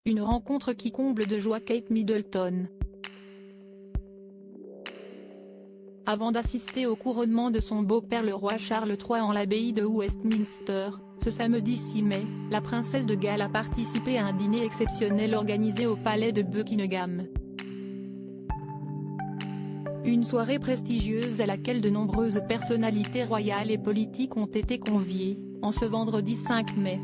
Une rencontre qui comble de joie Kate Middleton. Avant d'assister au couronnement de son beau-père le roi Charles III en l'abbaye de Westminster, ce samedi 6 mai, la princesse de Galles a participé à un dîner exceptionnel organisé au palais de Buckingham. Une soirée prestigieuse à laquelle de nombreuses personnalités royales et politiques ont été conviées, en ce vendredi 5 mai.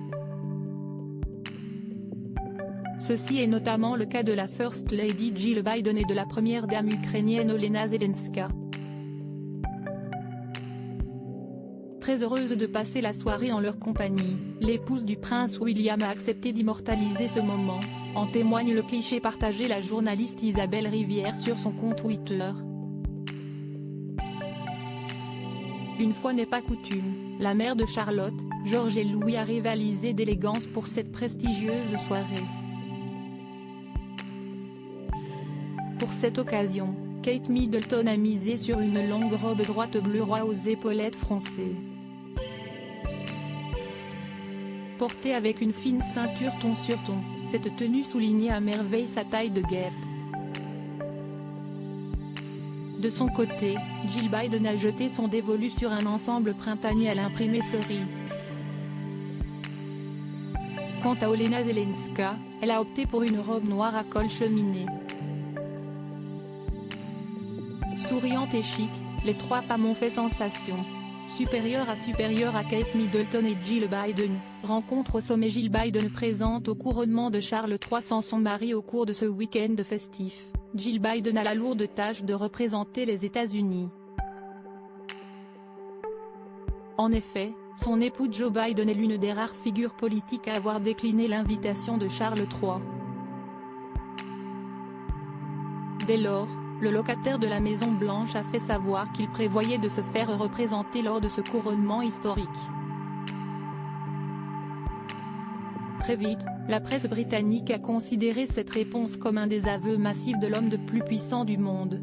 Ceci est notamment le cas de la First Lady Jill Biden et de la première dame ukrainienne Olena Zelenska. Très heureuse de passer la soirée en leur compagnie, l'épouse du prince William a accepté d'immortaliser ce moment, en témoigne le cliché partagé la journaliste Isabelle Rivière sur son compte Twitter. Une fois n'est pas coutume, la mère de Charlotte, George et Louis a rivalisé d'élégance pour cette prestigieuse soirée. Pour cette occasion, Kate Middleton a misé sur une longue robe droite bleu roi aux épaulettes froncées. Portée avec une fine ceinture ton sur ton, cette tenue soulignait à merveille sa taille de guêpe. De son côté, Jill Biden a jeté son dévolu sur un ensemble printanier à l'imprimé fleuri. Quant à Olena Zelenska, elle a opté pour une robe noire à col cheminé. Souriantes et chic, les trois femmes ont fait sensation. Supérieure à Kate Middleton et Jill Biden, rencontre au sommet. Jill Biden présente au couronnement de Charles III sans son mari au cours de ce week-end festif. Jill Biden a la lourde tâche de représenter les États-Unis. En effet, son époux Joe Biden est l'une des rares figures politiques à avoir décliné l'invitation de Charles III. Dès lors, le locataire de la Maison Blanche a fait savoir qu'il prévoyait de se faire représenter lors de ce couronnement historique. Très vite, la presse britannique a considéré cette réponse comme un désaveu massif de l'homme le plus puissant du monde.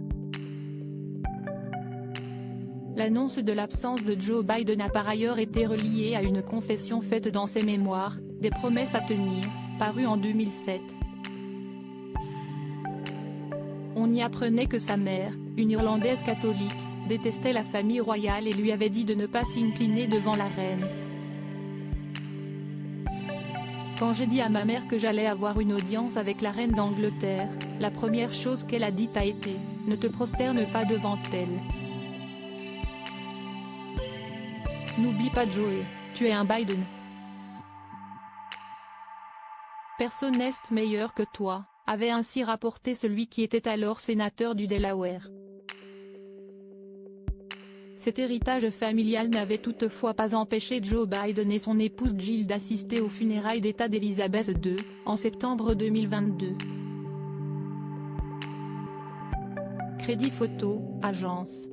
L'annonce de l'absence de Joe Biden a par ailleurs été reliée à une confession faite dans ses mémoires, Des promesses à tenir, paru en 2007. On y apprenait que sa mère, une Irlandaise catholique, détestait la famille royale et lui avait dit de ne pas s'incliner devant la reine. Quand j'ai dit à ma mère que j'allais avoir une audience avec la reine d'Angleterre, la première chose qu'elle a dite a été « Ne te prosterne pas devant elle. N'oublie pas Joe, tu es un Biden. Personne n'est meilleur que toi », avait ainsi rapporté celui qui était alors sénateur du Delaware. Cet héritage familial n'avait toutefois pas empêché Joe Biden et son épouse Jill d'assister aux funérailles d'État d'Elizabeth II, en septembre 2022. Crédit photo, agence.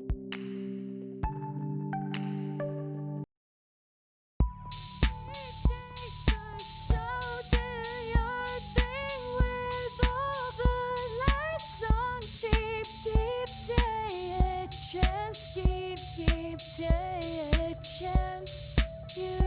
Take a chance, you